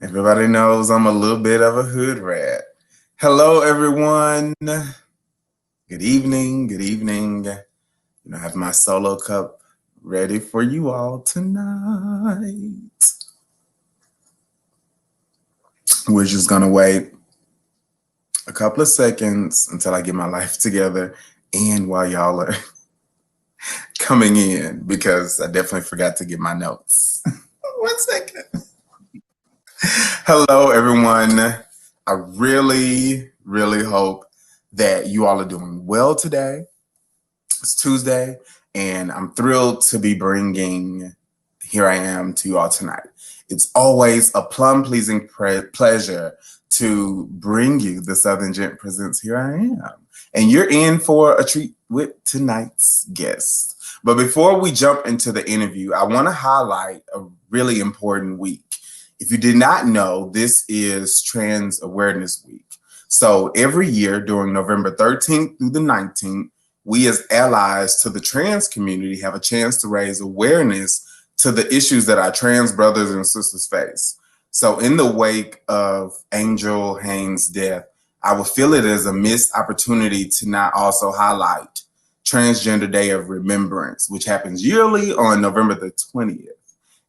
Everybody knows I'm a little bit of a hood rat. Hello, everyone. Good evening. Good evening. I have my solo cup ready for you all tonight. We're just going to wait a couple of seconds until I get my life together and while y'all are coming in, because I definitely forgot to get my notes. 1 second. Hello, everyone. I really, really hope that you all are doing well today. It's Tuesday, and I'm thrilled to be bringing Here I Am to you all tonight. It's always a plum-pleasing pleasure to bring you the Southern Gent Presents Here I Am. And you're in for a treat with tonight's guest. But before we jump into the interview, I want to highlight a really important week. If you did not know, this is Trans Awareness Week. So every year during November 13th through the 19th, we as allies to the trans community have a chance to raise awareness to the issues that our trans brothers and sisters face. So in the wake of Angel Haynes' death, I would feel it as a missed opportunity to not also highlight Transgender Day of Remembrance, which happens yearly on November the 20th.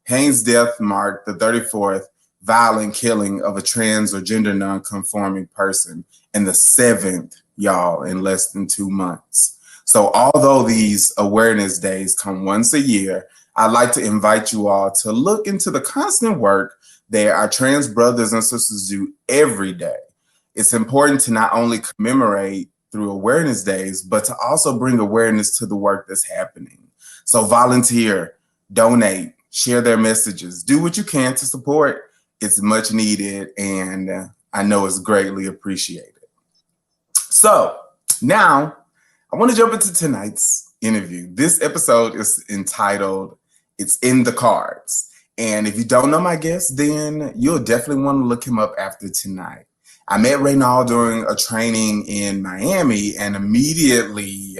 Haynes' death marked the 34th violent killing of a trans or gender non-conforming person and the 7th, y'all, in less than 2 months. So although these awareness days come once a year, I'd like to invite you all to look into the constant work that our trans brothers and sisters do every day. It's important to not only commemorate through awareness days, but to also bring awareness to the work that's happening. So volunteer, donate, share their messages, do what you can to support. It's much needed, and I know it's greatly appreciated. So now I want to jump into tonight's interview. This episode is entitled, It's in the Cards. And if you don't know my guest, then you'll definitely want to look him up after tonight. I met Raynal during a training in Miami and immediately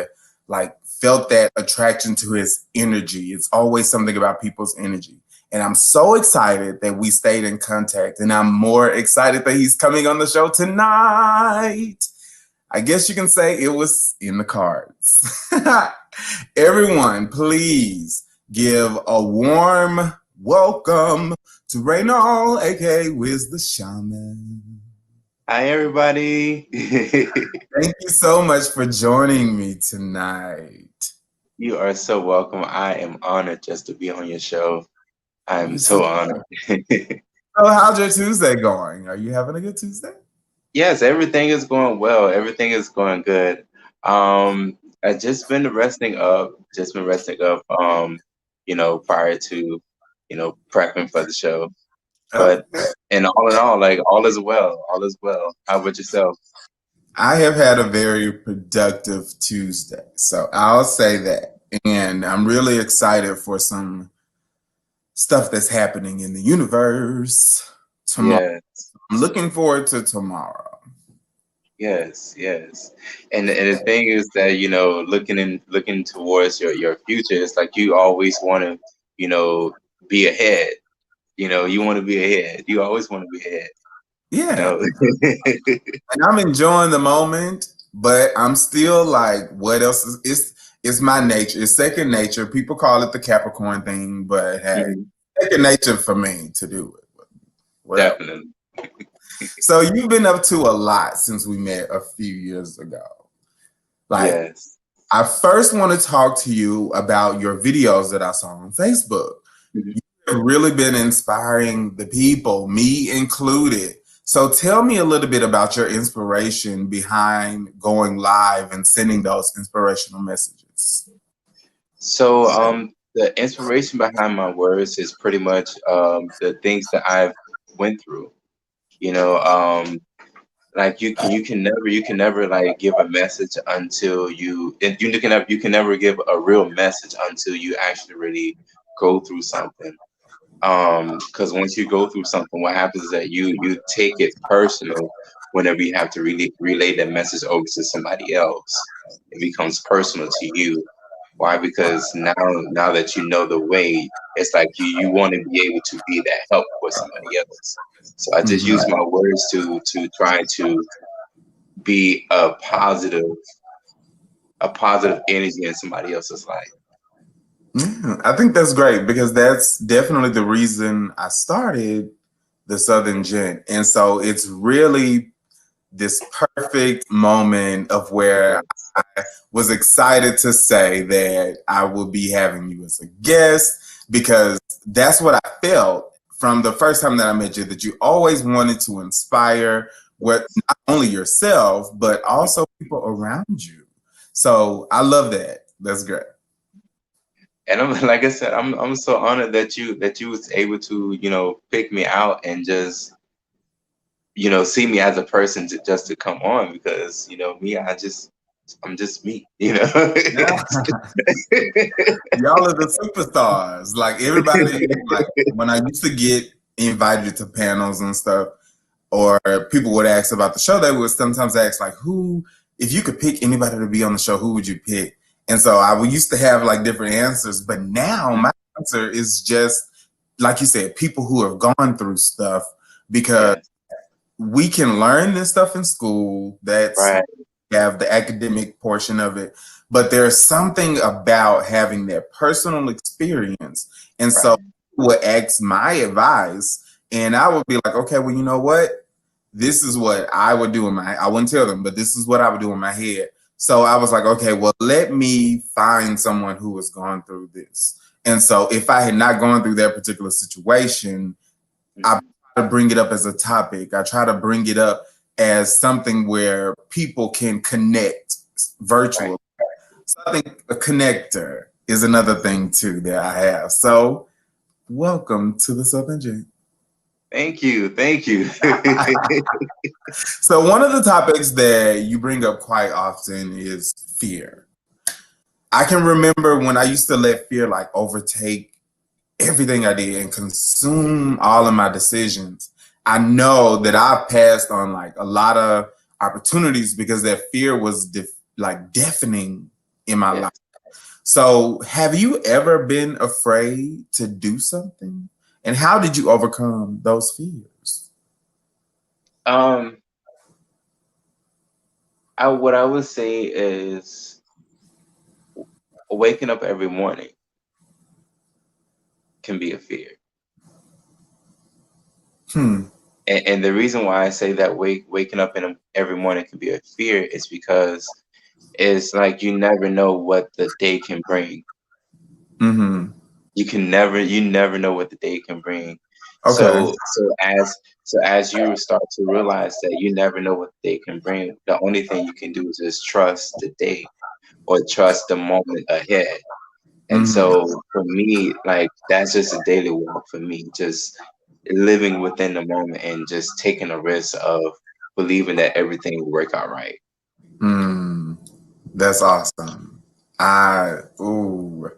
felt that attraction to his energy. It's always something about people's energy. And I'm so excited that we stayed in contact, and I'm more excited that he's coming on the show tonight. I guess you can say it was in the cards. Everyone, please give a warm welcome to Raynal, aka Wiz the Shaman. Hi, everybody. Thank you so much for joining me tonight. You are so welcome. I am honored just to be on your show. I'm so honored. So how's your Tuesday going? Are you having a good Tuesday? Yes, everything is going well. Everything is going good. I just been resting up, prior to, prepping for the show. But and all in all, all is well. All is well. How about yourself? I have had a very productive Tuesday, so I'll say that. And I'm really excited for some stuff that's happening in the universe tomorrow. Yes. I'm looking forward to tomorrow. Yes. And the thing is that, looking towards your future, it's like you always want to, be ahead. You want to be ahead. You always want to be ahead. Yeah. And I'm enjoying the moment, but I'm still like, what else it's my nature. It's second nature. People call it the Capricorn thing, but hey, second nature for me to do it. Whatever. Definitely. So you've been up to a lot since we met a few years ago. Yes. I first want to talk to you about your videos that I saw on Facebook. Mm-hmm. You've really been inspiring the people, me included. So tell me a little bit about your inspiration behind going live and sending those inspirational messages. So the inspiration behind my words is pretty much the things that I've went through. Like you can never like give a message until you can never give a real message until you actually really go through something. Because once you go through something, what happens is that you take it personal whenever you have to relay that message over to somebody else. It becomes personal to you. Why? Because now that you know the way, it's like you want to be able to be that help for somebody else. So I just use my words to try to be a positive energy in somebody else's life. Yeah, I think that's great because that's definitely the reason I started the Southern Gent. And so it's really this perfect moment of where Yes. I was excited to say that I will be having you as a guest because that's what I felt from the first time that I met you, that you always wanted to inspire what not only yourself, but also people around you. So I love that. That's great. And I'm like I said, I'm so honored that you was able to, pick me out and just, see me as a person just to come on because, me, I'm just me, Y'all are the superstars. Like everybody, like when I used to get invited to panels and stuff, or people would ask about the show, they would sometimes ask like, "Who, if you could pick anybody to be on the show, who would you pick?" And so I would used to have like different answers, but now my answer is just like you said, people who have gone through stuff because Yes, we can learn this stuff in school. That's right, have the academic portion of it, but there's something about having that personal experience. And so right, people would ask my advice, and I would be like, okay, well, you know what? This is what I would do in my, I wouldn't tell them, but this is what I would do in my head. So I was like, okay, well, let me find someone who has gone through this. And so if I had not gone through that particular situation, I mhm, try to bring it up as a topic. I try to bring it up as something where people can connect right. virtually. So I think a connector is another thing too that I have. So welcome to the Southern J. Thank you. So one of the topics that you bring up quite often is fear. I can remember when I used to let fear like overtake everything I did and consume all of my decisions. I know that I passed on like a lot of opportunities because that fear was like deafening in my life. Yes. So, have you ever been afraid to do something? And how did you overcome those fears? Um, what I would say is waking up every morning can be a fear. Hmm. And the reason why I say that waking up every morning can be a fear is because it's like you never know what the day can bring. Mm-hmm. You never know what the day can bring. Okay. So as you start to realize that you never know what the day can bring, the only thing you can do is just trust the day or trust the moment ahead. And Mm-hmm. so for me, like that's just a daily walk for me, just living within the moment and just taking a risk of believing that everything will work out right. Mm. That's awesome. Ooh,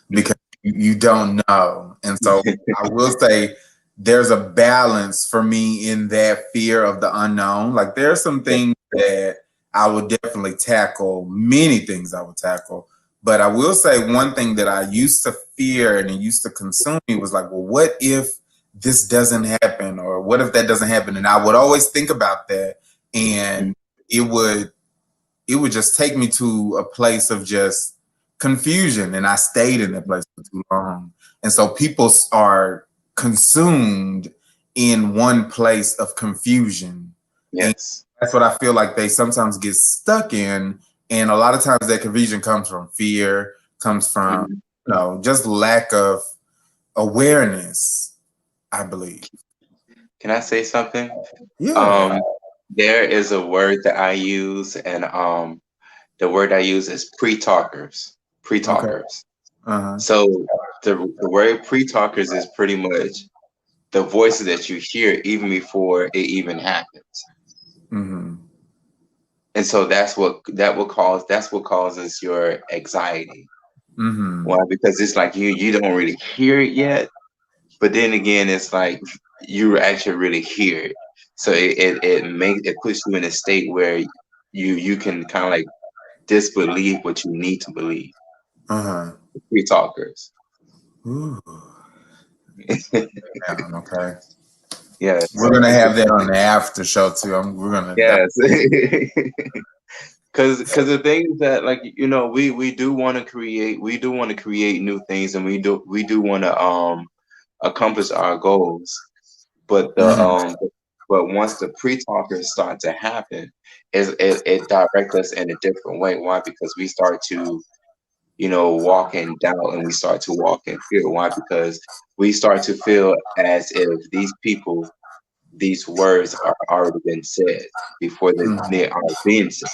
because you don't know. And so I will say there's a balance for me in that fear of the unknown. Like there are some Yeah. things that I would definitely tackle, many things I would tackle. But I will say one thing that I used to fear and it used to consume me was like, well, what if this doesn't happen? Or what if that doesn't happen? And I would always think about that and it would it would just take me to a place of just confusion. And I stayed in that place for too long. And so people are consumed in one place of confusion. And Yes. that's what I feel like they sometimes get stuck in. And a lot of times that confusion comes from fear, comes from, Mhm. just lack of awareness, I believe. Can I say something? Yeah. Um, there is a word that I use, and the word I use is pre-talkers. Okay. Pre-talkers. Uh-huh. So the word pre-talkers is pretty much the voices that you hear even before it even happens. Mm-hmm. And so that's what causes your anxiety. Mm-hmm. Why? Because it's like you don't really hear it yet, but then again, it's like you actually really hear it. So it puts you in a state where you can kind of like disbelieve what you need to believe. Uh-huh. Free talkers. Ooh. Down, okay. Yes, We're gonna it's a have that on the after show too. We're gonna yes. Because the thing is that, like, we do want to create new things, and we do want to accomplish our goals. But the Mhm. but once the pre-talkers start to happen, it directs us in a different way. Why? Because we start to walk in doubt, and we start to walk in fear. Why? Because we start to feel as if these words are already been said before they are being said.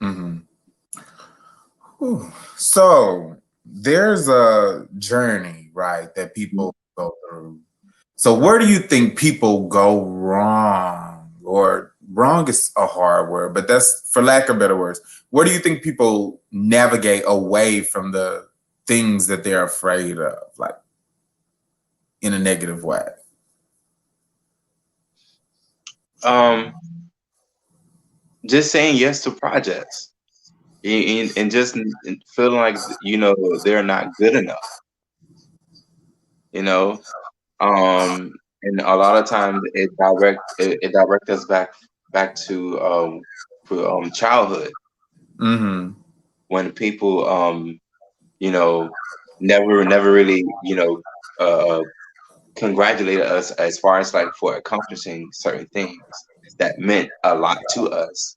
Mhm. Whew. So there's a journey, right, that people go through. So where do you think people go wrong? Or wrong is a hard word, but that's for lack of better words. Where do you think people navigate away from the things that they're afraid of, like in a negative way? Um, just saying yes to projects, and just feeling like they're not good enough. You know, and a lot of times it direct us back to childhood, Mm-hmm. when people you know never really uh congratulated us as far as like for accomplishing certain things that meant a lot to us,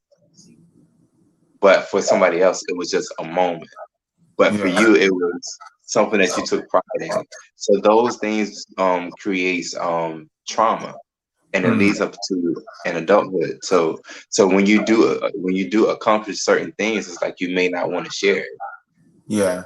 but for somebody else it was just a moment, but for Yeah. you it was something that you took pride in. So those things creates trauma, and it Mhm. leads up to an adulthood. So when you do accomplish certain things, it's like you may not want to share it. Yeah.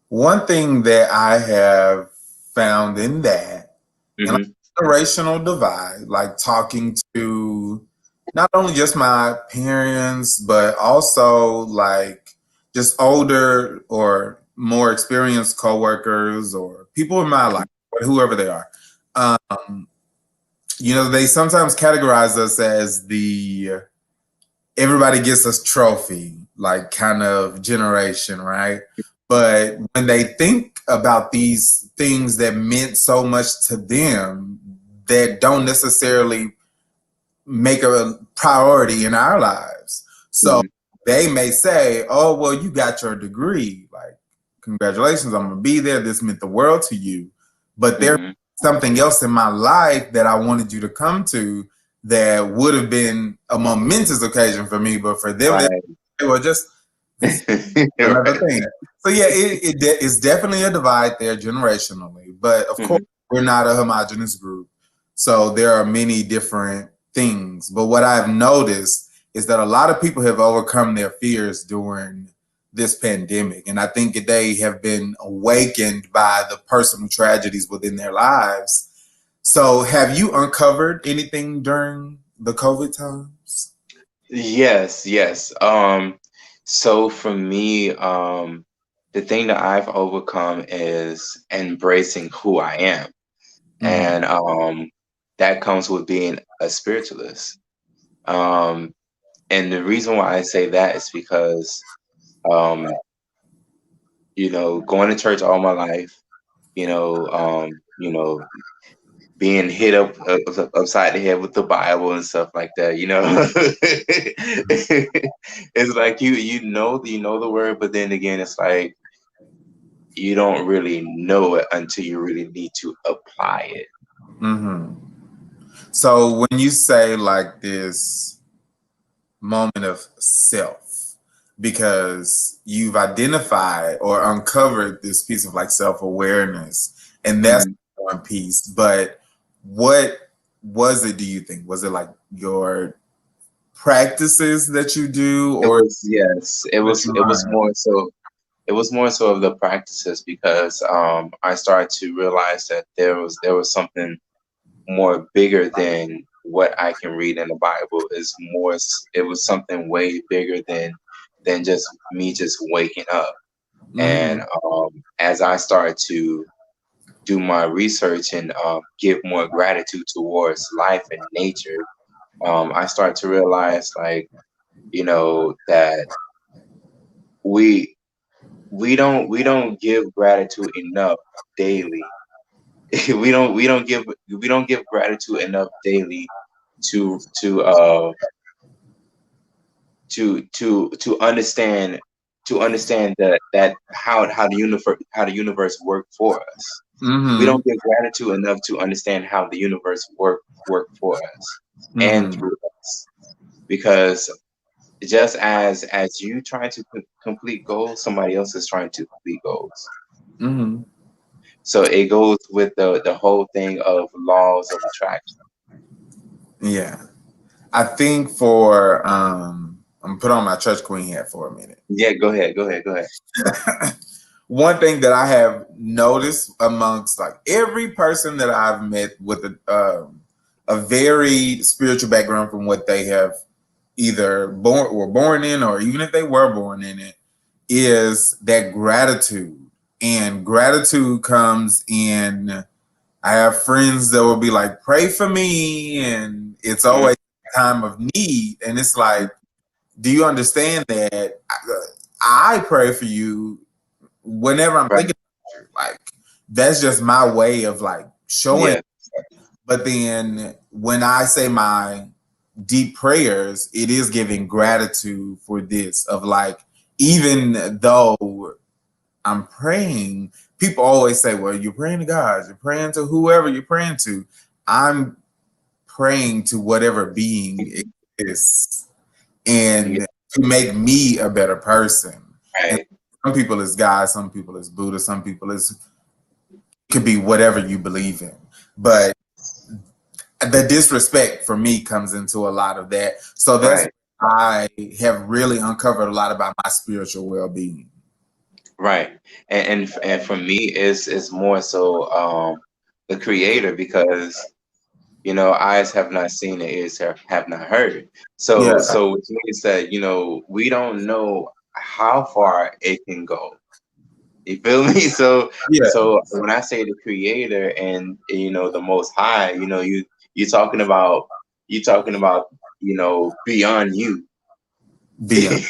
One thing that I have found in that, and like Hmm. generational divide, like talking to not only just my parents, but also like just older or more experienced coworkers or people in my life, whoever they are. Um, they sometimes categorize us as the everybody gets a trophy, like kind of generation, right? But when they think about these things that meant so much to them that don't necessarily make a priority in our lives. So Hmm. they may say, oh, well, you got your degree. Like, congratulations, I'm going to be there. This meant the world to you. But there's Hmm. something else in my life that I wanted you to come to that would have been a momentous occasion for me. But for them, Right. they were just this another Right. thing. So, yeah, it's definitely a divide there generationally. But of course, Hmm. we're not a homogenous group. So there are many different things. But what I've noticed is that a lot of people have overcome their fears during this pandemic. And I think that they have been awakened by the personal tragedies within their lives. So have you uncovered anything during the COVID times? Yes, yes. So for me, the thing that I've overcome is embracing who I am. Mm-hmm. And that comes with being a spiritualist. Um, and the reason why I say that is because um, going to church all my life, you know, um, you know, being hit upside the head with the Bible and stuff like that. It's like you know the word, but then again, it's like you don't really know it until you really need to apply it. Mm-hmm. So when you say like this moment of self, because you've identified or uncovered this piece of like self-awareness, and that's Hmm. one piece. But what was it, do you think? Was it like your practices that you do, It or was yes, that you it was learn? more so. It was more so of the practices, because I started to realize that there was something more bigger than what I can read in the Bible. It was something way bigger than just me just waking up. Mm-hmm. And as I started to do my research and give more gratitude towards life and nature, I started to realize, like, that we we don't give gratitude enough daily. We don't give gratitude enough daily to understand that how the universe work for us. We Mm-hmm. don't give gratitude enough to understand how the universe work for us and Mm-hmm. through us. Because just as you trying to complete goals, somebody else is trying to complete goals. Mm-hmm. So it goes with the whole thing of laws of attraction. Yeah. I think for I'm gonna put on my church queen hat for a minute. Yeah, go ahead, go ahead, go ahead. One thing that I have noticed amongst like every person that I've met with a very spiritual background from what they have either born in, or even if they were born in it, is that gratitude. And gratitude comes in. I have friends that will be like, "Pray for me," and it's Mhm. always a time of need. And it's like, do you understand that I pray for you whenever I'm Right. thinking about you? Like, that's just my way of like showing. Yeah. But then when I say my deep prayers, it is giving gratitude for this, of like, even though I'm praying, people always say, well, you're praying to God, you're praying to whoever you're praying to. I'm praying to whatever being exists, Yeah. and to make me a better person. And Right. some people is God, some people is Buddha, some people is, could be whatever you believe in. But the disrespect for me comes into a lot of that. So that's, Right. I have really uncovered a lot about my spiritual well-being. Right. And for me, it's more so the creator, because eyes have not seen, and ears have not heard. Yeah, So which means that we don't know how far it can go. You feel me? yeah, So when I say the creator and the most high, you're talking about beyond you. beyond.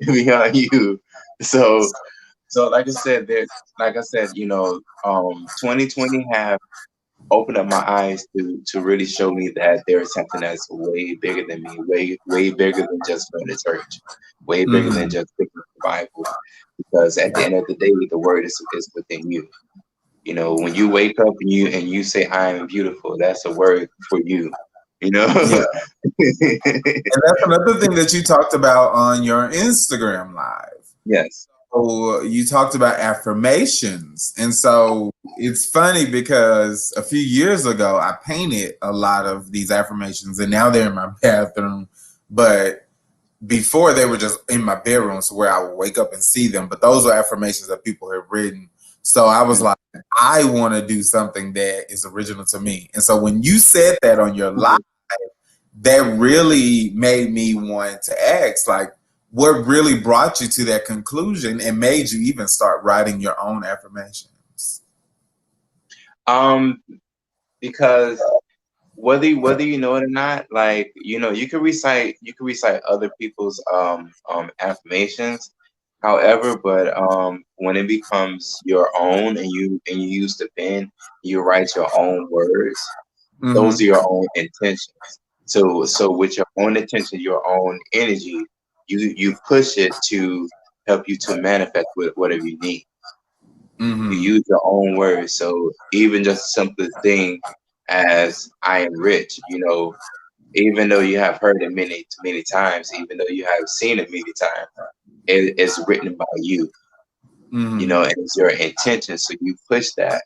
Beyond you. So like I said, 2020 have opened up my eyes to really show me that there is something that's way bigger than me, way bigger than just going to church, way bigger than Mhm. just picking up the Bible. Because at the end of the day, the word is within you. When you wake up and you say I am beautiful, that's a word for you. You know. Yeah. And that's another thing that you talked about on your Instagram live. Yes. So you talked about affirmations. And so it's funny because a few years ago, I painted a lot of these affirmations, and now they're in my bathroom. But before, they were just in my bedroom, so where I would wake up and see them. But those are affirmations that people have written. So I was like, I want to do something that is original to me. And so when you said that on your live, that really made me want to ask, like, what really brought you to that conclusion and made you even start writing your own affirmations? Um, because whether you know it or not, like you can recite other people's affirmations. However, but when it becomes your own, and you use the pen, you write your own words. Those Mm-hmm. are your own intentions. So with your own intention, your own energy, you push it to help you to manifest with whatever you need. You Mm-hmm. use your own words. So even just the simplest thing as I am rich, even though you have heard it many times, even though you have seen it many times, it's written by you, Mm-hmm. and it's your intention. So you push that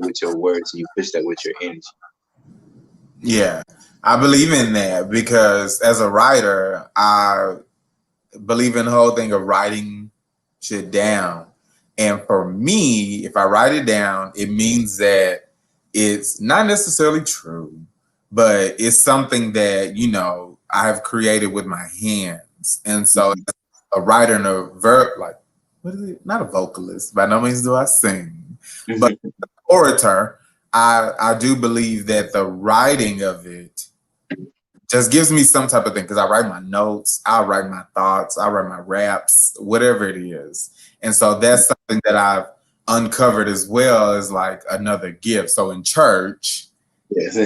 with your words, and you push that with your energy. Yeah, I believe in that because as a writer, I believe in the whole thing of writing shit down. And for me, if I write it down, it means that it's not necessarily true, but it's something that, I have created with my hands. And so Mhm. a writer and a like, what is it? Not a vocalist. By no means do I sing, but Mhm. orator. I do believe that the writing of it just gives me some type of thing because I write my notes, I write my thoughts, I write my raps, whatever it is. And so that's something that I've uncovered as well as like another gift. So in church, Yes.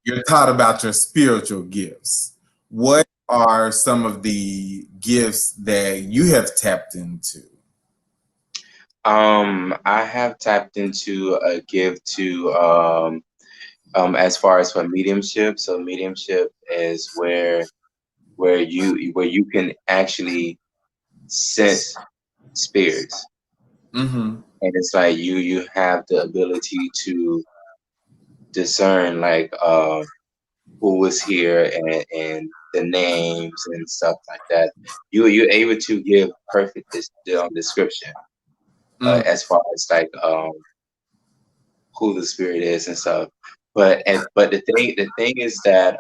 you're taught about your spiritual gifts. What are some of the gifts that you have tapped into? I have tapped into a gift to as far as for mediumship. So mediumship is where you can actually sense spirits, Mm-hmm. and it's like you have the ability to discern like who was here and the names and stuff like that. You're able to give perfect description Mm, as far as like who the spirit is and stuff. But the thing is that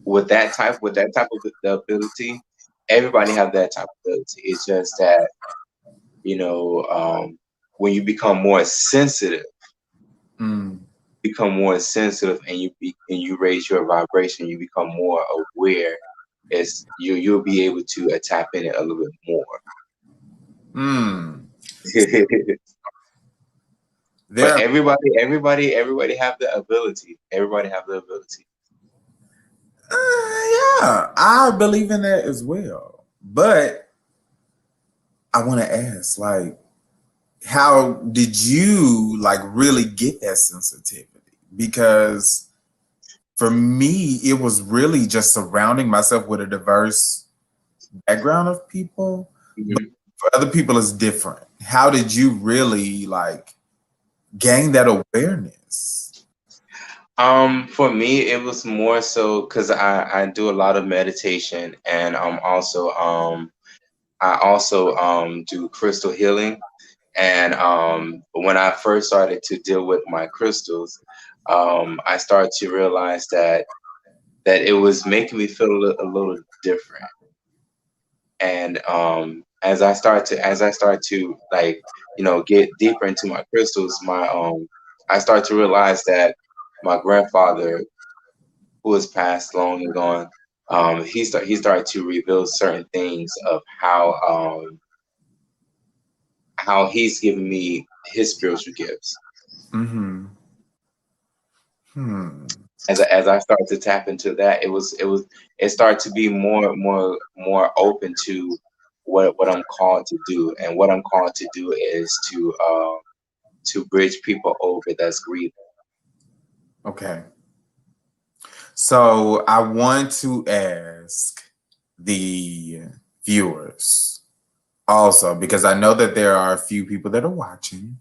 with that type of the ability, everybody have that type of ability. It's just that when you mm, become more sensitive, and you raise your vibration, you become more aware. You'll be able to tap in it a little bit more. mm. But There, everybody have the ability. Everybody have the ability. yeah, I believe in that as well. But I want to ask, like, how did you like really get that sensitivity? Because for me, it was really just surrounding myself with a diverse background of people. But Mhm. for other people, it's different. How did you really like gain that awareness? For me, it was more so because I do a lot of meditation, and I also do crystal healing. And when I first started to deal with my crystals, I started to realize that it was making me feel a little different. And as I start to like get deeper into my crystals, my I start to realize that my grandfather, who was passed long and gone, he started to reveal certain things of how he's given me his spiritual gifts. Mm-hmm. Hmm. As I started to tap into that, it started to be more open to what I'm called to do, and what I'm called to do is to bridge people over that's grieving. Okay. So I want to ask the viewers also, because I know that there are a few people that are watching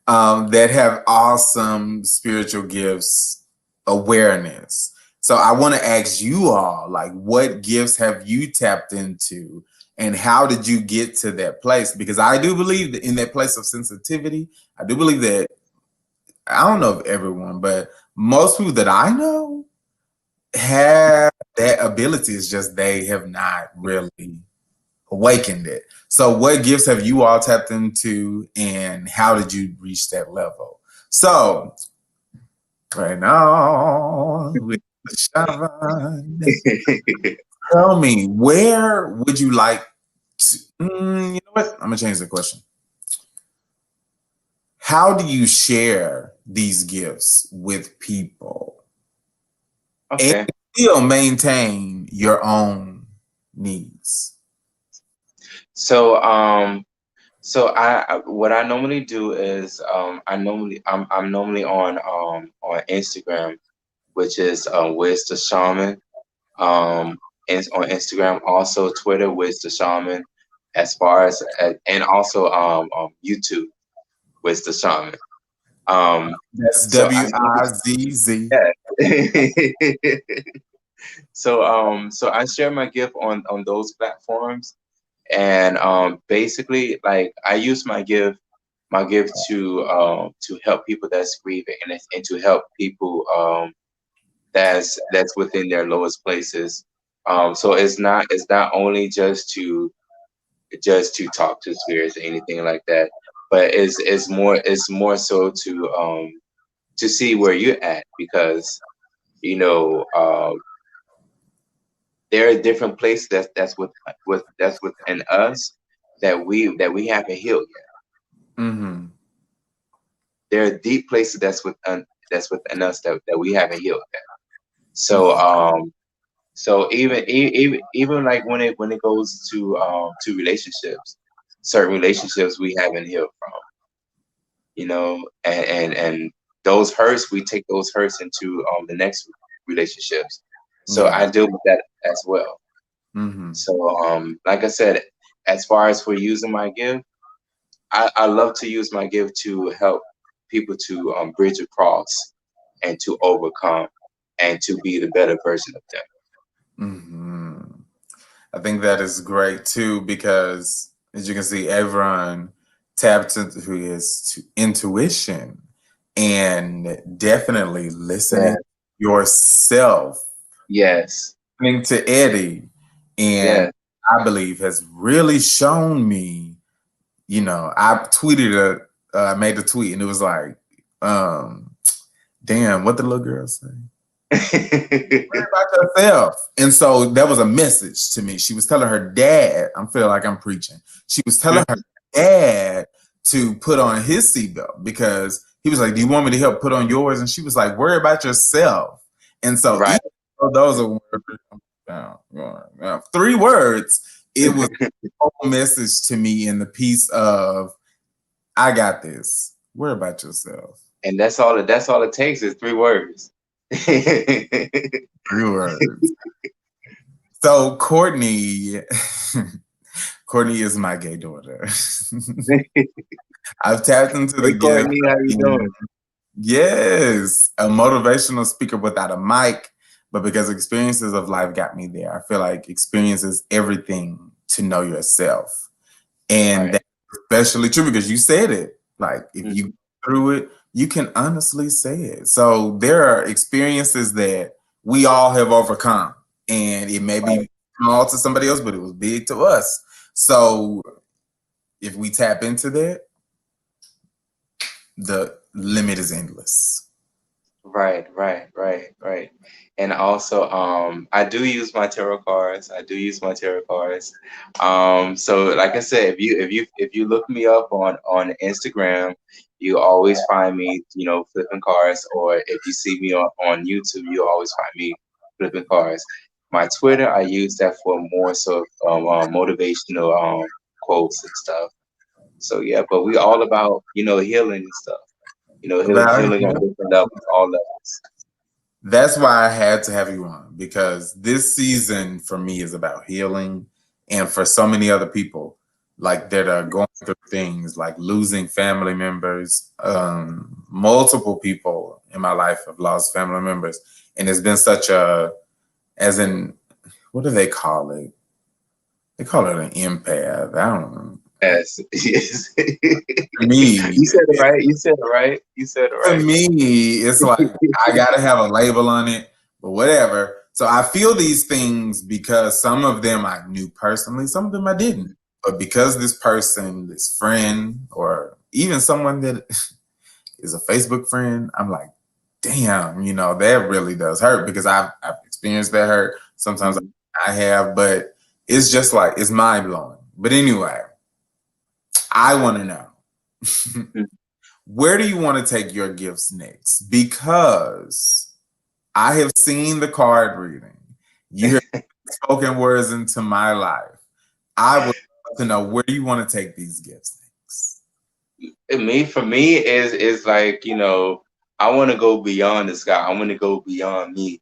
that have awesome spiritual gifts awareness. So I want to ask you all, like, what gifts have you tapped into, and how did you get to that place? Because I do believe that in that place of sensitivity, I do believe that I don't know if everyone, but most people that I know have that ability. It's just they have not really awakened it. So, what gifts have you all tapped into, and how did you reach that level? So, right now, with the Shavan, tell me, where would you like to? You know what? I'm gonna change the question. How do you share these gifts with people and Okay. still maintain your own needs? So what I normally do is I'm normally on Instagram, which is Wiz the Shaman. And on Instagram, also Twitter, Wiz the Shaman, as far as and also YouTube, Wiz the Shaman. That's So I WIZZ. yeah. So I share my gift on those platforms, and basically, like, I use my gift to help people that's grieving, and to help people that's within their lowest places. So it's not only just to talk to spirits or anything like that, but it's more so to see where you're at, because you know there are different places that's within us that we haven't healed yet. Mm-hmm. There are deep places that's within us that we haven't healed yet. So Yeah. so even like when it goes to relationships, certain relationships we haven't healed from, and those hurts, we take those hurts into the next relationships. So Yeah. I deal with that as well. Mm-hmm. So like I said, as far as for using my gift, I love to use my gift to help people to bridge across and to overcome and to be the better version of them. Mm-hmm. I think that is great too because, as you can see, everyone tapped into his intuition and definitely listening Yeah. to yourself, Yes. listening to Eddie, and Yes. I believe has really shown me. I I made a tweet, and it was like, um, "Damn, what the little girl say? Worry about yourself." And so that was a message to me. She was telling her dad, I'm feeling like I'm preaching. She was telling her dad to put on his seatbelt because he was like, "Do you want me to help put on yours?" And she was like, "Worry about yourself." And so Right. even though those are three words, it was a whole message to me in the piece of, I got this. Worry about yourself. And that's all it takes is 3 words. Three words. So Courtney, Courtney is my gay daughter. I've tapped into the Hey gift Courtney, how of you being, doing? yes, a motivational speaker without a mic, but because experiences of life got me there. I feel like experience is everything to know yourself. And Right. that's especially true because you said it. Like, if you Mhm. go through it, you can honestly say it. So there are experiences that we all have overcome. And it may Right. be small to somebody else, but it was big to us. So if we tap into that, the limit is endless. Right, right, right, right. And also, I do use my tarot cards. I do use my tarot cards. So like I said, if you look me up on Instagram, you always find me, flipping cards. Or if you see me on YouTube, you always find me flipping cards. My Twitter, I use that for more so motivational quotes and stuff. So yeah, but we all about healing and stuff. About Healing on different levels, all levels. That's why I had to have you on because this season for me is about healing. And for so many other people, like that are going through things like losing family members, multiple people in my life have lost family members. And it's been such as in, what do they call it? They call it an empath. I don't know. Yes, yes. To me, You said it right. You said it right. You said it to right. me, it's like I gotta have a label on it, but whatever. So I feel these things because some of them I knew personally, some of them I didn't. But because this person, this friend, or even someone that is a Facebook friend, I'm like, damn, that really does hurt because I've experienced that hurt. Sometimes Mhm. I have, but it's just like it's mind blowing. But anyway, I want to know. Where do you want to take your gifts next? Because I have seen the card reading. You have spoken words into my life. I would love to know, where do you want to take these gifts next? For me is like, I want to go beyond the sky. I want to go beyond me.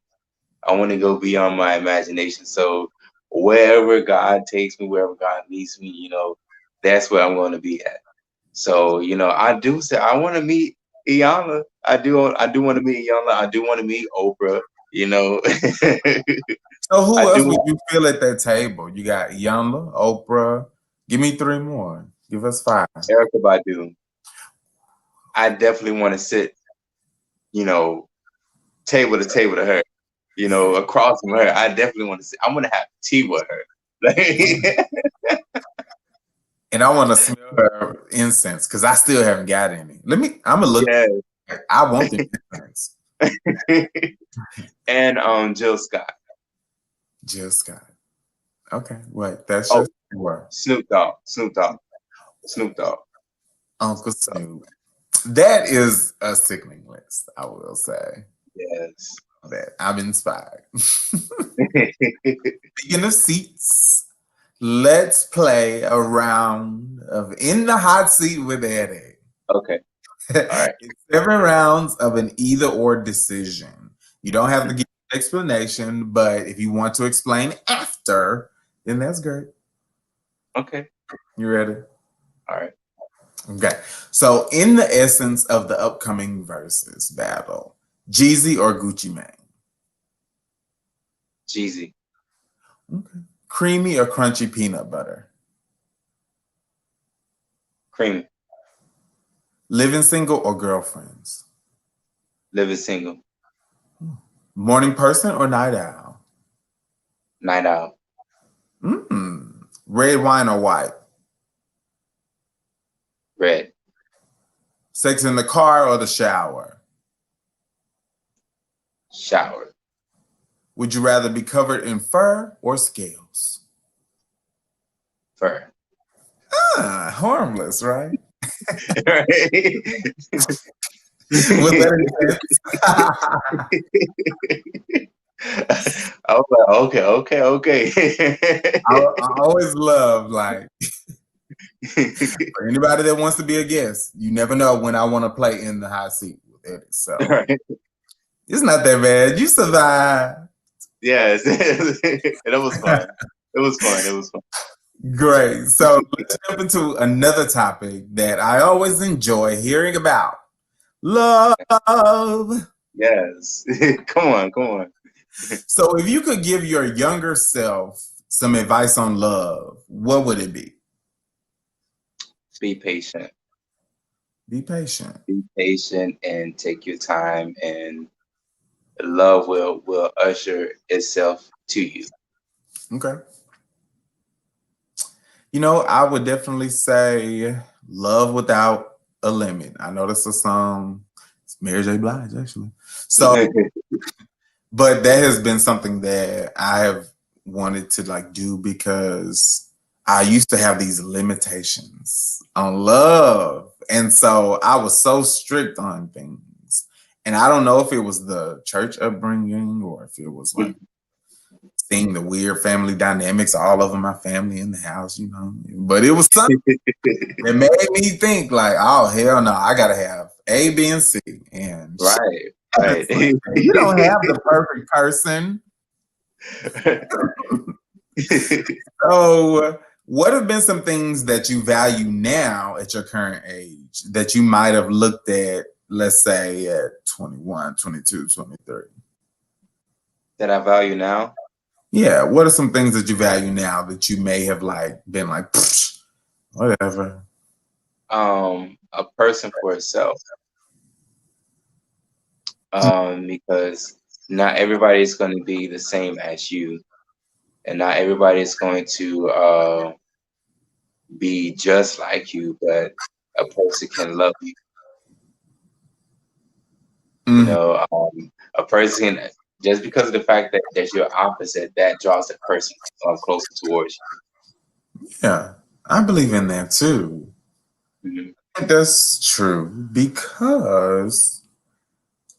I want to go beyond my imagination. So wherever God takes me, wherever God leads me, that's where I'm going to be at. So, I do say I want to meet Iyanla. I do want to meet Iyanla. I do want to meet Oprah. So I who else do would you feel at that table? You got Yamla, Oprah. Give me three more. Give us five. Erica Badu. I definitely want to sit, you know, table to table to her, Yeah. across from her. I definitely want to sit. I want to have tea with her. And I want to smell her incense because I still haven't got any. I'm going to look. Yeah. I want the incense. And Jill Scott. Jill Scott. Okay, wait, that's Oh, just word. Snoop Dogg. Snoop Dogg. Snoop Dogg. Uncle So Snoop. That is a sickening list, I will say. yes. That I'm inspired. Speaking of seats, let's play a round of In the Hot Seat with Eddie. Okay. All right. It's 7 rounds of an either or decision. You don't have to give an explanation, but if you want to explain after, then that's great. Okay. You ready? All right. Okay. So, in the essence of the upcoming versus battle, Jeezy or Gucci Mane? Jeezy. Okay. Creamy or crunchy peanut butter? Creamy. Living single or girlfriends? Living single. Morning person or night owl? Night out. Red wine or white? Red. Sex in the car or the shower? Shower. Would you rather be covered in fur or scales? Fur. Harmless, right? Right. Was that intense? I was like, okay, okay, okay. I always love, like, for anybody that wants to be a guest, you never know when I want to play in the hot seat with Eddie. So Right. it's not that bad. You survived. Yes. It was fun. It was fun. It was fun. Great. So let's jump into another topic that I always enjoy hearing about. Love. Yes. Come on, come on. So if you could give your younger self some advice on love, what would it be? Be patient. Be patient. Be patient and take your time, and love will usher itself to you. Okay. You know, I would definitely say love without a limit. I know that's a song. It's Mary J. Blige, actually. So, but that has been something that I have wanted to like do because I used to have these limitations on love. And so I was so strict on things. And I don't know if it was the church upbringing or if it was like seeing the weird family dynamics, all over my family in the house, you know. But it was something that made me think like, oh hell no, I gotta have A, B, and C. And shit Right, right. happens like that. You don't have the perfect person. So what have been some things that you value now at your current age that you might have looked at, let's say at 21, 22, 23? That I value now. Yeah, what are some things that you value now that you may have like been like, "Pfft, whatever." A person for itself. Because not everybody is going to be the same as you, and not everybody is going to be just like you, but a person can love you. You Mhm. know, a person, just because of the fact that you're opposite, that draws the person closer towards Yeah, I believe in that too. you. I think that's true because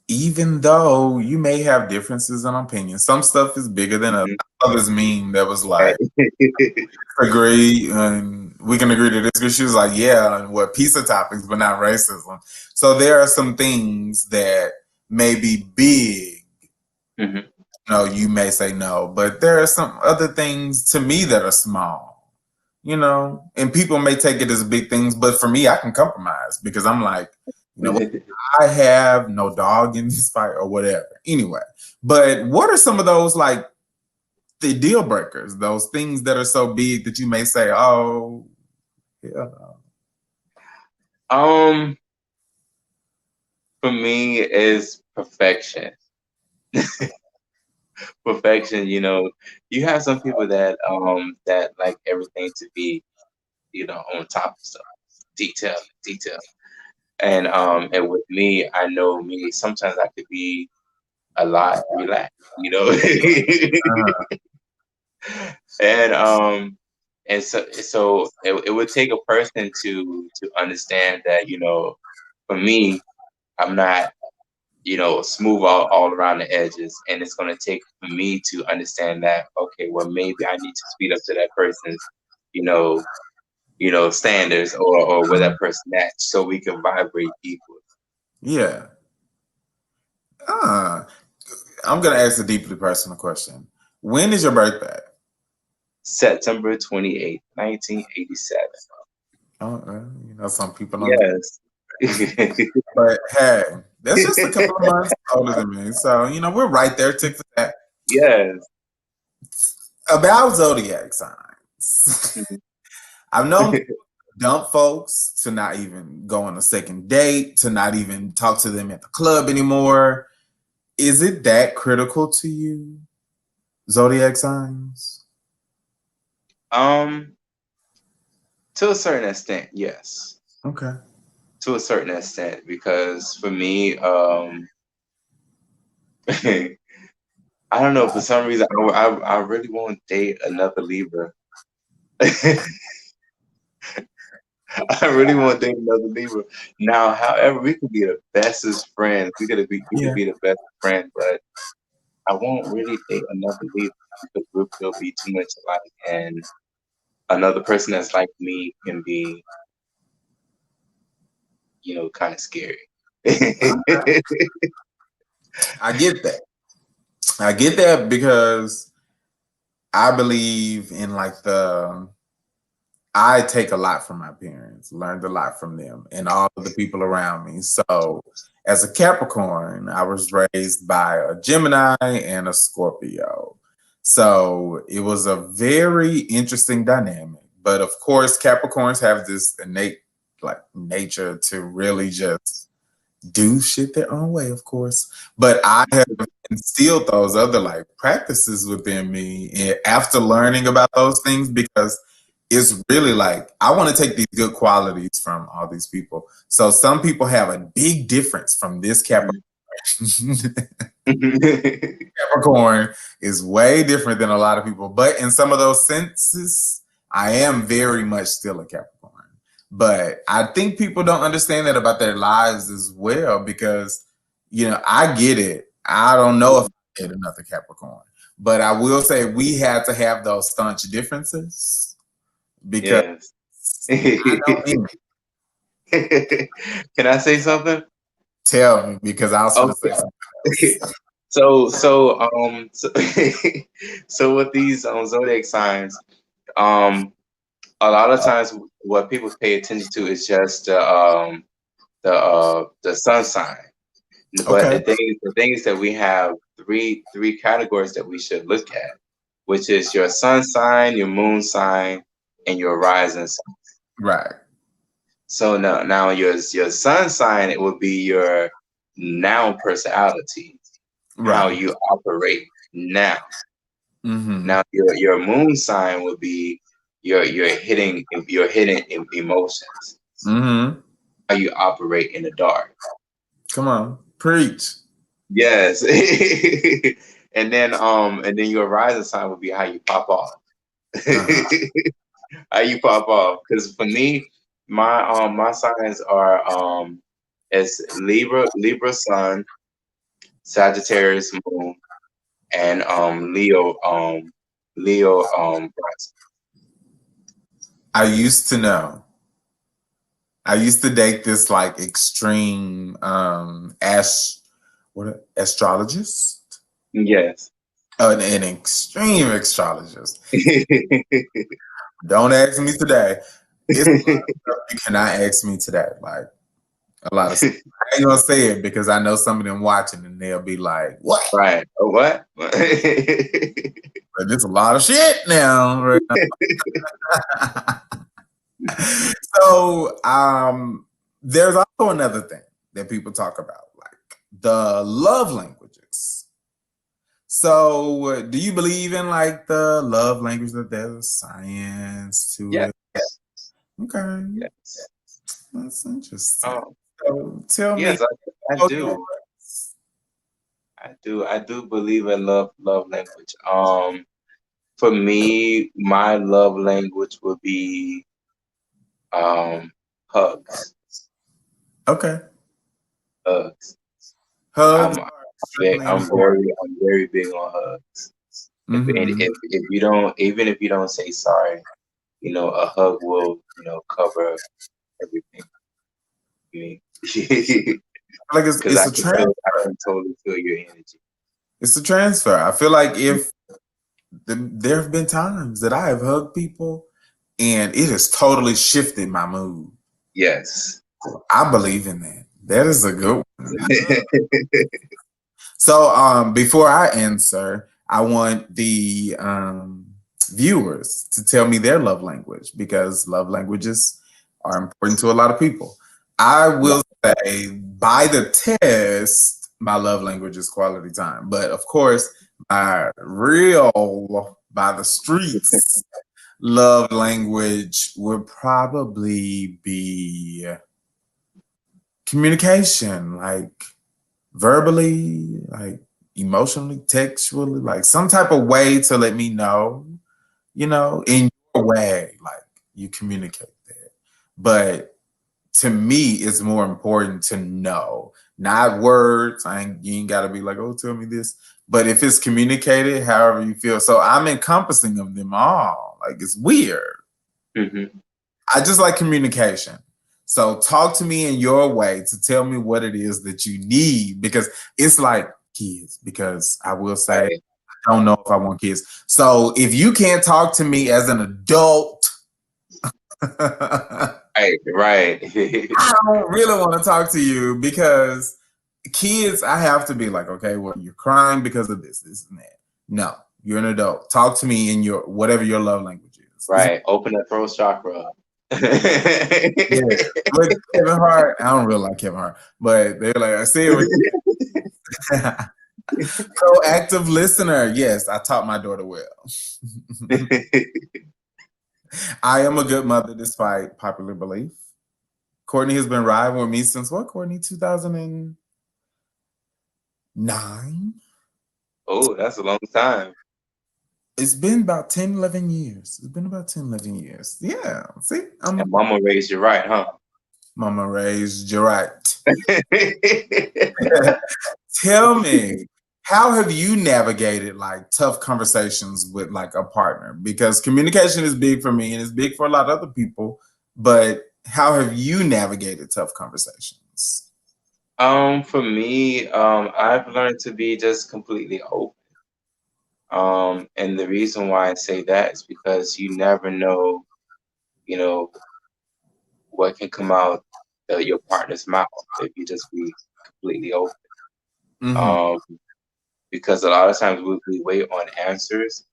even though you may have differences in opinions, some stuff is bigger than others. Mhm. Others meme that was Right. like, agree and we can agree to this because she was like, yeah, and what pizza toppings, but not racism. So there are some things that may be big. Mhm. No, you may say no, but there are some other things to me that are small, you know, and people may take it as big things, but for me, I can compromise because I'm like, you know what, I have no dog in this fight or whatever. Anyway, but what are some of those like the deal breakers, those things that are so big that you may say, oh, yeah. Um, for me is perfection. Perfection, you have some people that like everything to be, on top of stuff, detail, detail. And with me, I know me, sometimes I could be a lot relaxed. Uh-huh. And so it would take a person to understand that, for me, I'm not, smooth all around the edges, and it's going to take for me to understand that, okay, well, maybe I need to speed up to that person's, you know standards, or where that person at, so we can vibrate equally. Yeah. Uh, I'm gonna ask a deeply personal question. When is your birthday? September 28th, 1987. Oh, some people don't. Yes. But hey, that's just a couple of months older than me, so we're right there. Tick for that. Yes. About zodiac signs, I've known dump folks to not even go on a second date, to not even talk to them at the club anymore. Is it that critical to you, zodiac signs? um to a certain extent, yes. Okay. To a certain extent, because for me, I don't know, for some reason, I really won't date another Libra. I really want to date another Libra. Now, however, we could be the bestest friends. We could Yeah. be the best friends, but I won't really date another Libra, because we'll be too much alike, and another person that's like me can be, kind of scary. I get that. I get that because I believe in like I take a lot from my parents, learned a lot from them and all of the people around me. So, as a Capricorn, I was raised by a Gemini and a Scorpio. So, it was a very interesting dynamic. But of course, Capricorns have this innate like nature to really just do shit their own way, of course. But I have instilled those other like practices within me after learning about those things, because it's really like I want to take these good qualities from all these people. So some people have a big difference from this Capricorn. Capricorn is way different than a lot of people, but in some of those senses, I am very much still a Capricorn. But I think people don't understand that about their lives as well, because I get it. I don't know if I get another Capricorn, but I will say we had to have those staunch differences because Yes. I don't mean Can I say something? tell me because I was going to say Okay. something else. So so with these zodiac signs, um, a lot of times what people pay attention to is just the sun sign. But Okay. the thing is that we have three categories that we should look at, which is your sun sign, your moon sign, and your rising sign. Right. So now your sun sign, it would be your now personality, how Right. you operate now. Mm-hmm. Now your moon sign would be your hidden emotions, Mm-hmm. how you operate in the dark. Come on. Preach. Yes. And then your rising sign would be how you pop off. Uh-huh. How you pop off. Because for me, my signs are it's Libra sun, Sagittarius moon, and Leo rising. I used to know. I used to date this like extreme astrologist. Yes. An extreme astrologist. Don't ask me today. It's a lot of stuff you cannot ask me today. Like a lot of stuff. I ain't gonna say it because I know some of them watching and they'll be like, "What?" Right. Oh, what? But there's a lot of shit now. Right now. So there's also another thing that people talk about, like the love languages. So do you believe in like the love language, that there's science to Yes. it? Okay, Yes. that's interesting. Um, So tell me yes, I how do. yours. I do believe in love language. For me, my love language would be hugs. Okay. Hugs. Hugs I'm are extremely important. I'm very big on hugs. Hmm. If you don't, even if you don't say sorry, a hug will, cover everything. You mean? Like Because I can totally feel your energy. it's a transfer. I feel like if there have been times that I have hugged people and it has totally shifted my mood. Yes. I believe in that. That is a good one. So before I answer, I want the viewers to tell me their love language because love languages are important to a lot of people. I will say by the test, my love language is quality time. But of course, my real by the streets love language would probably be communication, like verbally, like emotionally, textually, like some type of way to let me know, in your way, like you communicate that. But to me, it's more important to know, not words. You ain't gotta be like, oh, tell me this. But if it's communicated, however you feel. So I'm encompassing of them all. Like it's weird. Hmm. I just like communication. So talk to me in your way to tell me what it is that you need because it's like kids. Because I will say, Right. I don't know if I want kids. So if you can't talk to me as an adult, I Right. Right. don't really want to talk to you because kids, I have to be like, okay, well, you're crying because of this, and that. No, you're an adult. Talk to me in your whatever your love language is. Right. Open that throat chakra. Yeah, but Kevin Hart, I don't really like Kevin Hart, but they're like, I see it. Proactive listener. Yes, I taught my daughter well. I am a good mother despite popular belief. Courtney has been riding with me since what, Courtney? 2009? Oh, that's a long time. It's been about 10, 11 years. It's been about 10, 11 years. Yeah. See, I'm And mama raised you right, huh? mama raised you right. Tell me, how have you navigated like tough conversations with like a partner? Because communication is big for me and it's big for a lot of other people. But how have you navigated tough conversations? For me, I've learned to be just completely open. And the reason why I say that is because you never know, you know, what can come out your partner's mouth if you just be completely open. Mm-hmm. Um, because a lot of times we wait on answers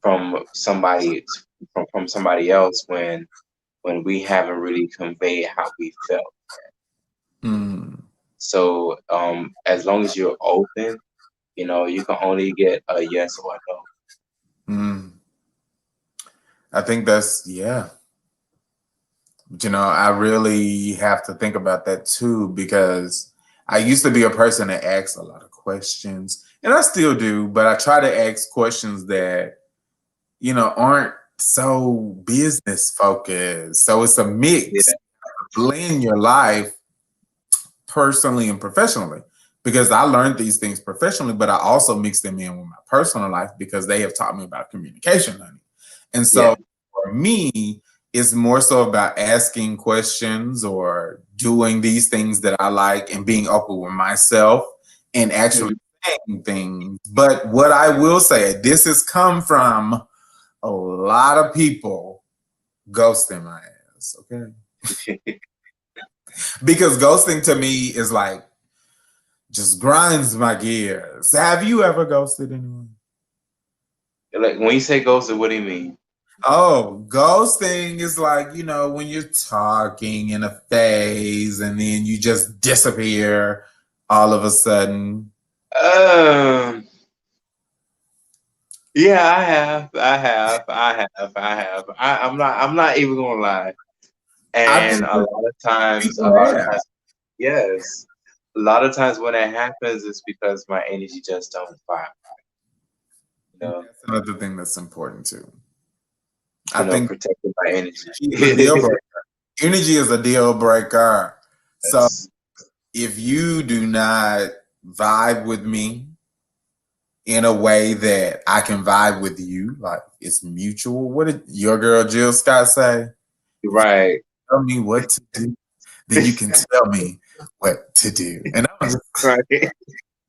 from somebody from somebody else when we haven't really conveyed how we felt. Mm-hmm. So as long as you're open, you can only get a yes or a no. Mm-hmm. I think that's, yeah. I really have to think about that too because I used to be a person that asks a lot of questions, and I still do, but I try to ask questions that, aren't so business focused. So it's a mix, Yeah. blend your life personally and professionally because I learned these things professionally, but I also mix them in with my personal life because they have taught me about communication, honey. And Yeah. so for me, it's more so about asking questions or doing these things that I like and being open with myself and actually Mhm. saying things. But what I will say, this has come from a lot of people ghosting my ass, okay? Because ghosting to me is like just grinds my gears. Have you ever ghosted anyone? Like when you say ghosted, what do you mean? Oh, ghosting is like, when you're talking in a phase and then you just disappear all of a sudden. Um, yeah, I'm not even gonna lie. I And think that a people lot of have. times, yes, a lot of times when it happens, it's because my energy just don't vibe. You know, That's another thing that's important too. I think protecting my energy. energy is a deal breaker. Energy is a deal breaker. So That's if you do not vibe with me in a way that I can vibe with you, like it's mutual. What did your girl Jill Scott say? If you right. tell me what to do, then you can tell me what to do. And Right.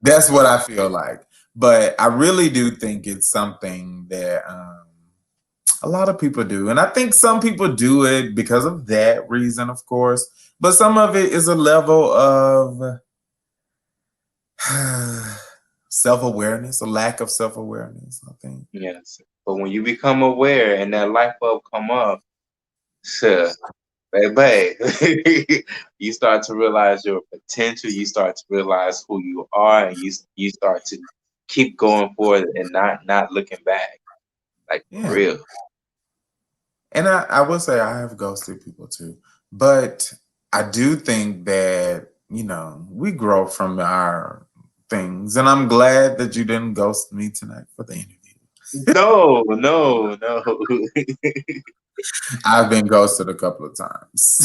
that's what I feel like. But I really do think it's something that a lot of people do. And I think some people do it because of that reason, of course. But some of it is a level of self-awareness, a lack of self-awareness, I think. Yes. But when you become aware and that light bulb come up, sure, baby, you start to realize your potential. You start to realize who you are, and you start to keep going forward and not looking back, like for Yeah. real. And I will say I have ghosted people too. But I do think that, we grow from our things. And I'm glad that you didn't ghost me tonight for the interview. No, no, no. I've been ghosted a couple of times.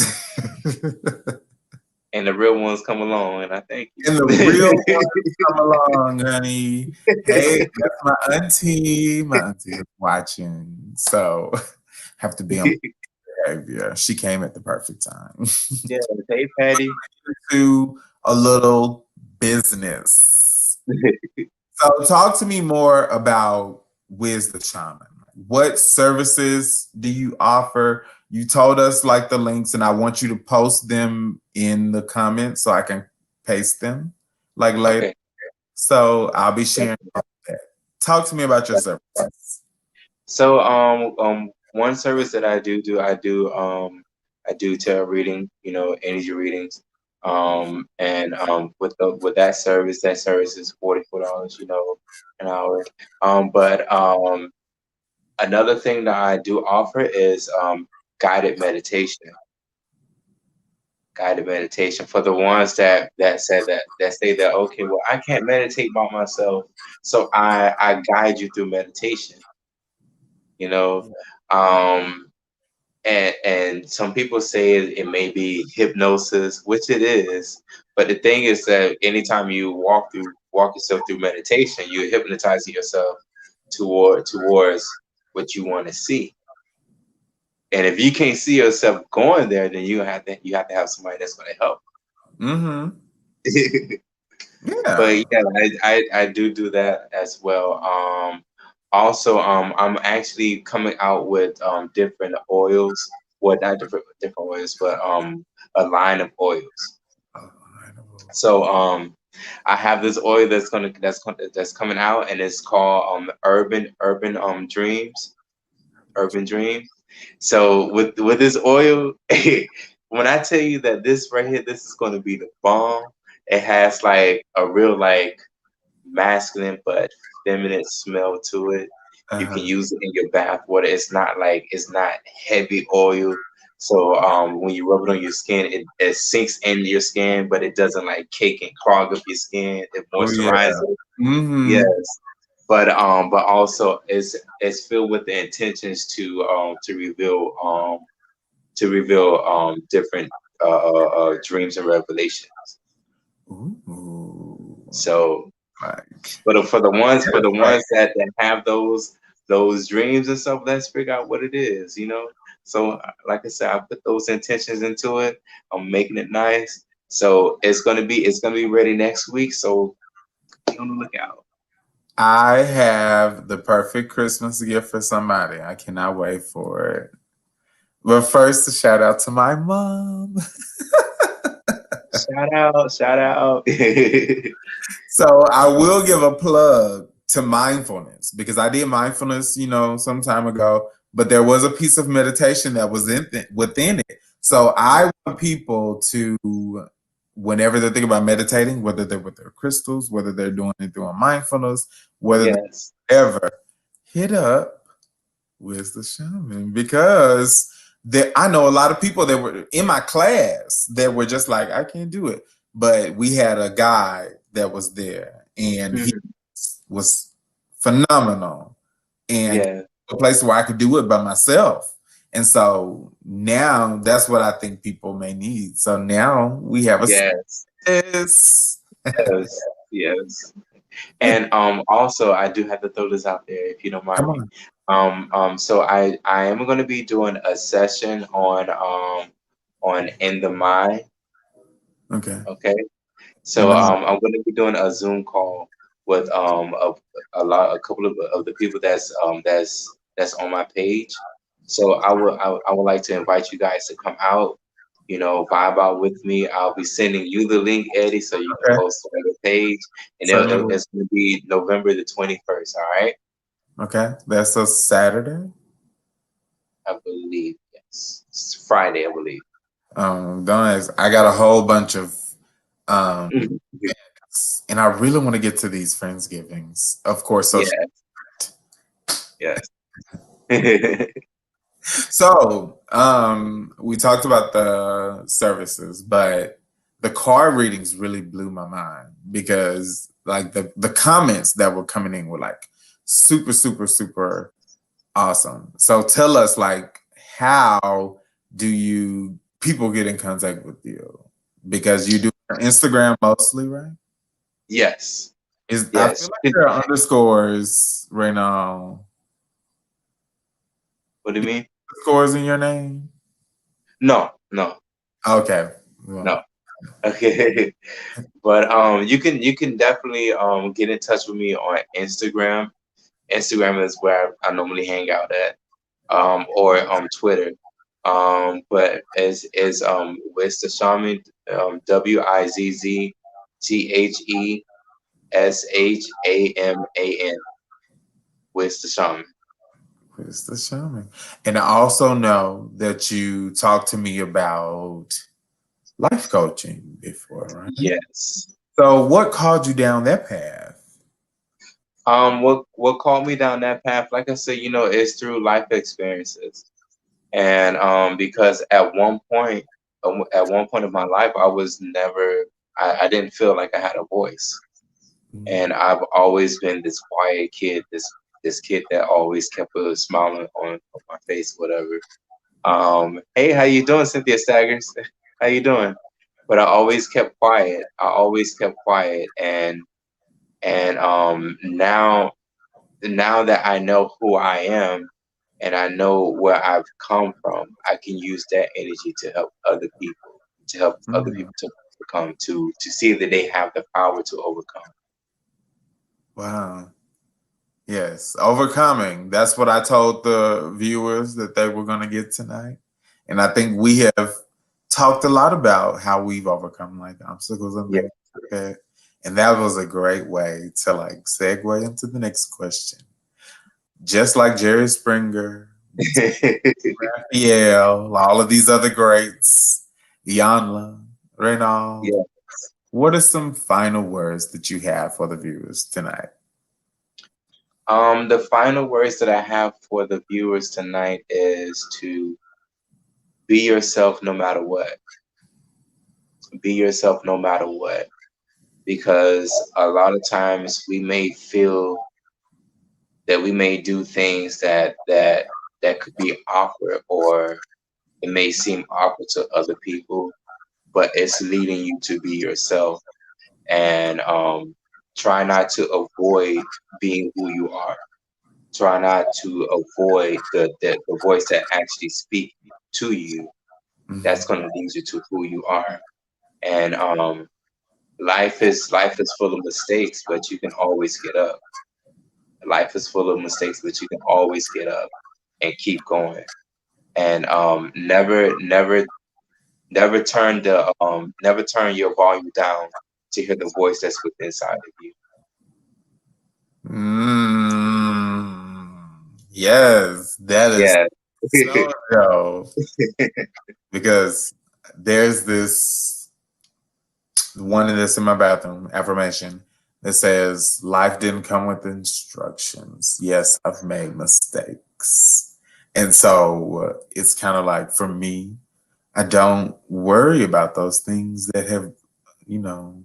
And the real ones come along, and I thank And the real you. ones come along, honey. Hey, that's my auntie. My auntie is watching. So have to be on my behavior. She came at the perfect time. Yeah, hey Patty. To a little business. So talk to me more about Wiz the Shaman. What services do you offer? You told us like the links, and I want you to post them in the comments so I can paste them like later. Okay. So I'll be sharing all that. Talk to me about your services. So one service that I do tarot reading, energy readings. And with that service is $44, an hour. But another thing that I do offer is guided meditation. Guided meditation for the ones that said that say that, okay, well, I can't meditate by myself, so I guide you through meditation. You know, um, and some people say it may be hypnosis, which it is. But the thing is that anytime you walk yourself through meditation, you're hypnotizing yourself towards what you want to see. And if you can't see yourself going there, then you have to have somebody that's going to help. Mm-hmm. But Yeah. yeah, I do that as well. Also, I'm actually coming out with different oils. Well, not different oils, but a line of oils. So I have this oil that's coming out, and it's called Urban Dreams. Urban Dreams. So with this oil, when I tell you that this right here, this is going to be the bomb. It has like a real like masculine but feminine smell to it. You can Uh-huh. use it in your bath water. It's not heavy oil. So when you rub it on your skin, it sinks in your skin, but it doesn't like cake and clog up your skin. It Oh yeah. moisturizes it. Mm-hmm. Yes. But also it's filled with the intentions to reveal different dreams and revelations. Ooh. So Like, for the ones that have those dreams and stuff, let's figure out what it is. So like I said, I put those intentions into it. I'm making it nice. So it's gonna be ready next week. So be on the lookout. I have the perfect Christmas gift for somebody. I cannot wait for it. But first, a shout out to my mom. Shout out, shout out. So I will give a plug to mindfulness because I did mindfulness, some time ago, but there was a piece of meditation that was within it. So I want people to, whenever they think about meditating, whether they're with their crystals, whether they're doing it through a mindfulness, whether Yes. they ever hit up Where's the Shaman, because I know a lot of people that were in my class that were just like, I can't do it. But we had a guy that was there and he Mhm. was phenomenal, and Yeah. a place where I could do it by myself. And so now that's what I think people may need. So now we have a Yes. space. Yes. Yes. And also I do have to throw this out there if you don't Come mind me. on. So I am going to be doing a session on in the mind. Okay. Okay. And So I'm going to be doing a Zoom call with a couple of the people that's on my page. So I would like to invite you guys to come out, vibe out with me. I'll be sending you the link, Eddie, so you can okay. post it on your page, and So it's going to be November the 21st. All right, okay. That's a Saturday. I believe yes, it's Friday, I believe. Don't ask. I got a whole bunch of um Mhm. and I really want to get to these Friendsgivings. Of course, social. Yeah, yes, So, we talked about the services, but the card readings really blew my mind because like the comments that were coming in were like super, super, super awesome. So tell us like how do you people get in contact with you? Because you do Instagram mostly, right? yes, Is I feel yes. like there are underscores right now. What do you mean? Scores in your name? No, no, Okay. Well, no. Okay. But you can definitely get in touch with me on Instagram. Instagram is where I normally hang out at. Or Twitter. But is Wiz the Shaman, WIZZTHESHAMAN, Wiz the Shaman. who's the shaman? And I also know that you talked to me about life coaching before, right? Yes. So what called you down that path? What called me down that path, like I said, is through life experiences. And because at one point of my life, I didn't feel like I had a voice, and I've always been this quiet kid, this kid that always kept a smile on my face, whatever. Hey, how you doing, Cynthia Staggers? How you doing? But I always kept quiet. I always kept quiet, and now that I know who I am and I know where I've come from, I can use that energy to help other people, Mm. to overcome, to see that they have the power to overcome. Wow. Yes, overcoming. That's what I told the viewers that they were going to get tonight. And I think we have talked a lot about how we've overcome like obstacles and Yeah. things like that. And that was a great way to like segue into the next question. Just like Jerry Springer, Raphael, all of these other greats, Ianla, Raynal, Yeah. what are some final words that you have for the viewers tonight? The final words that I have for the viewers tonight is to be yourself no matter what. Be yourself no matter what. Because a lot of times we may feel that we may do things that could be awkward, or it may seem awkward to other people, but it's leading you to be yourself, and try not to avoid being who you are. Try not to avoid the voice that actually speaks to you. That's Mhm. going to lead you to who you are. And life is full of mistakes, but you can always get up. Life is full of mistakes, but you can always get up and keep going. And never turn your volume down to hear the voice that's within inside of you. Mm, yes, that is Yeah. so dope. Because there's this one that's in my bathroom affirmation that says, "Life didn't come with instructions. Yes, I've made mistakes." And so it's kind of like for me, I don't worry about those things that have, you know,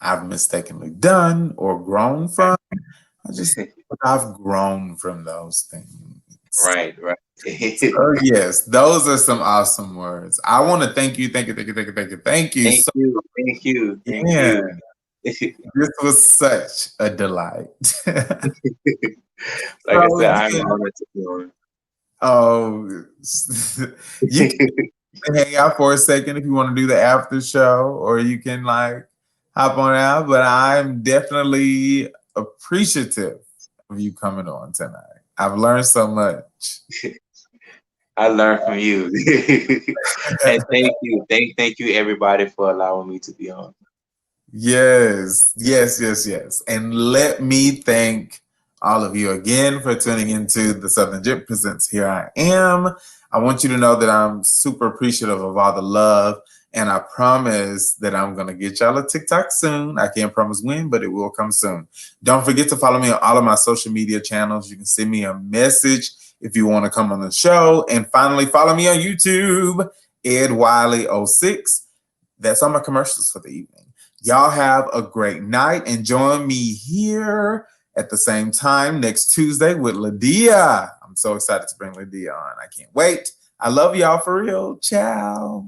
I've mistakenly done or grown from. I've grown from those things. Right, right. Oh yes, those are some awesome words. I want to thank you, thank you Thank so you, thank you, thank yeah. you. This was such a delight. Like I So said, I'm yeah, honored to be on. oh, you can hang out for a second if you want to do the after show, or you can like hop on out. But I'm definitely appreciative of you coming on tonight. I've learned so much. I learned from you. And thank you everybody for allowing me to be on. Yes, yes, yes, yes. And let me thank all of you again for tuning into the Southern Gyp Presents Here I Am. I want you to know that I'm super appreciative of all the love, and I promise that I'm going to get y'all a TikTok soon. I can't promise when, but it will come soon. Don't forget to follow me on all of my social media channels. You can send me a message if you want to come on the show. And finally, follow me on YouTube, Ed Wiley06. That's all my commercials for the evening. Y'all have a great night and join me here at the same time next Tuesday with Lydia. I'm so excited to bring Lydia on. I can't wait. I love y'all for real. Ciao.